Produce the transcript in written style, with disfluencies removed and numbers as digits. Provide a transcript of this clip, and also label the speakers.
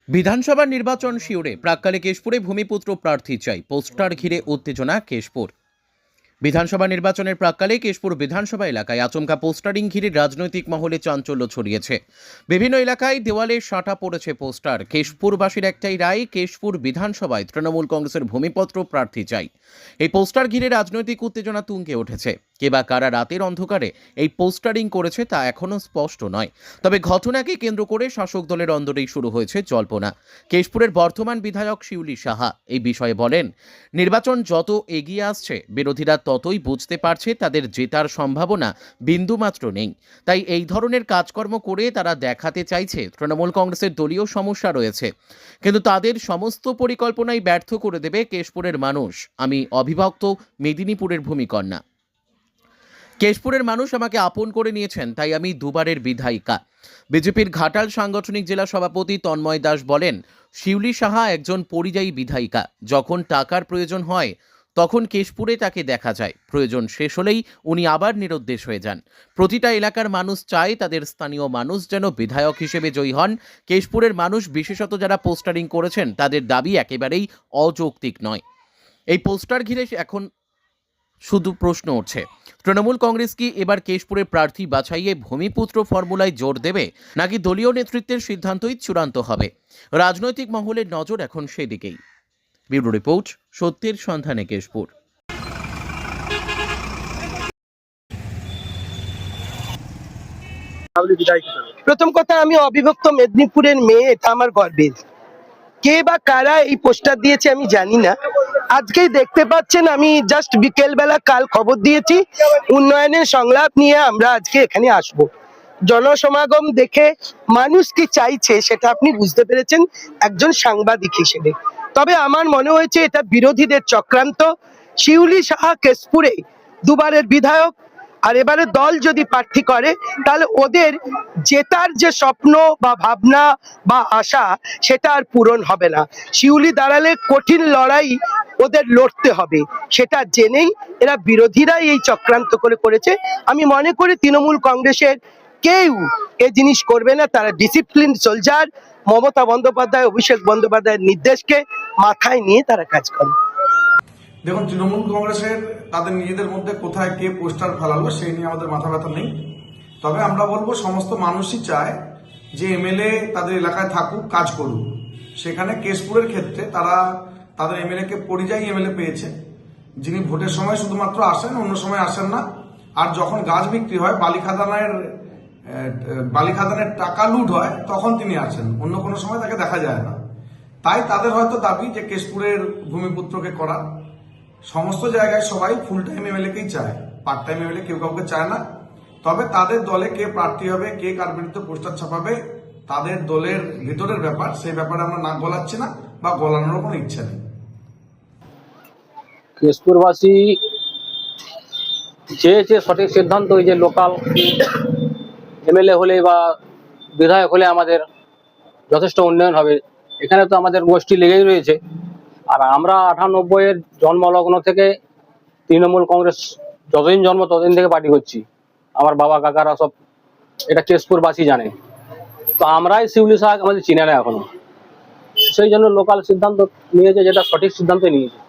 Speaker 1: বিধানসভা নির্বাচন শিউরে প্রাক্কালে কেশপুরে ভূমিপুত্র প্রার্থী চাই, পোস্টার ঘিরে উত্তেজনা কেশপুর। বিধানসভা নির্বাচনের প্রাক্কালে কেশপুর বিধানসভা এলাকায় আচমকা পোস্টারিং ঘিরে রাজনৈতিক মহলে চাঞ্চল্য ছড়িয়েছে। বিভিন্ন এলাকায় দেওয়ালে সাঁটা পড়েছে পোস্টার। কেশপুরবাসীর একটাই রায়, কেশপুর বিধানসভায় তৃণমূল কংগ্রেসের ভূমিপুত্র প্রার্থী চাই। এই পোস্টার ঘিরে রাজনৈতিক উত্তেজনা তুঙ্গে উঠেছে। কে বা কারা রাতের অন্ধকারে এই পোস্টারিং করেছে তা এখনও স্পষ্ট নয়। তবে ঘটনাকে কেন্দ্র করে শাসক দলের অন্দরেই শুরু হয়েছে জল্পনা। কেশপুরের বর্তমান বিধায়ক শিউলি সাহা এই বিষয়ে বলেন, নির্বাচন যত এগিয়ে আসছে বিরোধীরা ততই বুঝতে পারছে তাদের জেতার সম্ভাবনা বিন্দুমাত্র নেই। তাই এই ধরনের কাজকর্ম করে তারা দেখাতে চাইছে তৃণমূল কংগ্রেসের দলীয় সমস্যা রয়েছে, কিন্তু তাদের সমস্ত পরিকল্পনাই ব্যর্থ করে দেবে কেশপুরের মানুষ। আমি অবিভক্ত মেদিনীপুরের ভূমিকন্যা। কেশপুরের মানুষ আমাকে আপন করে নিয়েছেন, তাই আমি দুবারের বিধায়িকা। বিজেপির ঘাটাল সাংগঠনিক জেলা সভাপতি তন্ময় দাস বলেন, শিউলি সাহা একজন পরিযায়ী বিধায়িকা। যখন টাকার প্রয়োজন হয় তখন কেশপুরে তাকে দেখা যায়, প্রয়োজন শেষ হলেই উনি আবার নিরুদ্দেশ হয়ে যান। প্রতিটা এলাকার মানুষ চায় তাদের স্থানীয় মানুষ যেন বিধায়ক হিসেবে জয়ী হন। কেশপুরের মানুষ, বিশেষত যারা পোস্টারিং করেছেন, তাদের দাবি একেবারেই অযৌক্তিক নয়। এই পোস্টার ঘিরে এখন শুধু প্রশ্ন উঠছে, তৃণমূল কংগ্রেস কি এবার কেশপুরের প্রার্থী বাছাইয়ে ভূমিপুত্র ফর্মুলায় জোর দেবে, নাকি দলীয় নেতৃত্বের সিদ্ধান্তই চূড়ান্ত হবে? রাজনৈতিক মহলের নজর এখন সেদিকেই। ব্যুরো রিপোর্ট, সত্যের সন্ধানে কেশপুর।
Speaker 2: প্রথম কথা, আমি অবিভক্ত মেদিনীপুরের মেয়ে, এটা আমার গর্বের। কে বা কারা এই পোস্টার দিয়েছে আমি জানি না। আজকেই দেখতে পাচ্ছেন, আমি জাস্ট বিকেলবেলা কাল খবর দিয়েছি উন্নয়নের সংলাপ নিয়ে আমরা আজকে এখানে আসব। জনসমাগম দেখে মানুষ কি চাইছে সেটা আপনি বুঝতে পেরেছেন একজন সাংবাদিক হিসেবে। তবে আমার মনে হয়েছে এটা বিরোধীদের চক্রান্ত। শিউলি সাহা কেশপুরে দুবারের বিধায়ক, আর এবারে দল যদি প্রার্থী করে তাহলে ওদের জেতার যে স্বপ্ন বা ভাবনা বা আশা সেটা আর পূরণ হবে না। শিউলি দাঁড়ালে কঠিন লড়াই ওদের লড়তে হবে, সেটা জেনেই এরা বিরোধীরাই এই চক্রান্ত করেছে। আমি মনে করি তৃণমূল কংগ্রেসের কেউ এই জিনিস করবে না। তারা ডিসিপ্লিন সোলজার। মমতা বন্দ্যোপাধ্যায়, অভিষেক বন্দ্যোপাধ্যায়ের নির্দেশকে মাথায় নিয়ে তারা কাজ করে।
Speaker 3: দেখুন, তৃণমূল কংগ্রেসের তাদের নিজেদের মধ্যে কোথায় কে পোস্টার ফেলালো সেই নিয়ে আমাদের মাথা ব্যথা নেই। তবে আমরা বলবো, সমস্ত মানুষই চায় যে এমএলএ তাদের এলাকায় থাকুক, কাজ করুক। সেখানে কেশপুরের ক্ষেত্রে তারা তাদের এমএলএ কে পরিযায়ী এমএলএ পেয়েছে, যিনি ভোটের সময় শুধুমাত্র আসেন, অন্য সময় আসেন না। আর যখন গাছ বিক্রি হয়, বালিখাদানের টাকা লুট হয়, তখন তিনি আসেন, অন্য কোনো সময় তাকে দেখা যায় না। তাই তাদের হয়তো দাবি যে কেশপুরের ভূমিপুত্রকে করা। সমস্ত জায়গায় সবাই ফুল টাইম এমএলএ কেই চায়, পার্ট টাইম এমএলএ কেউ কাউকে চায় না। তবে তাদের দলে কে প্রার্থী হবে, কে কার বিরুদ্ধে পোস্টার ছাপাবে, তাদের দলের ভিতরের ব্যাপার, সেই ব্যাপারে আমরা নাক গলাচ্ছি না বা গলানোর কোনো ইচ্ছা নেই।
Speaker 4: কেশপুরবাসী চেয়েছে সঠিক সিদ্ধান্ত, ওই যে লোকাল এমএলএ হলে বা বিধায়ক হলে আমাদের যথেষ্ট উন্নয়ন হবে। এখানে তো আমাদের গোষ্ঠী লেগেই রয়েছে। আর আমরা 98-এর জন্মলগ্ন থেকে তৃণমূল কংগ্রেস যতদিন জন্ম ততদিন থেকে পার্টি করছি। আমার বাবা কাকারা সব এটা কেশপুরবাসী জানে। তো আমরাই শিউলি সাহা আমাদের চিনে না এখনো। সেই জন্য লোকাল সিদ্ধান্ত নিয়েছে, যেটা সঠিক সিদ্ধান্ত নিয়েছে।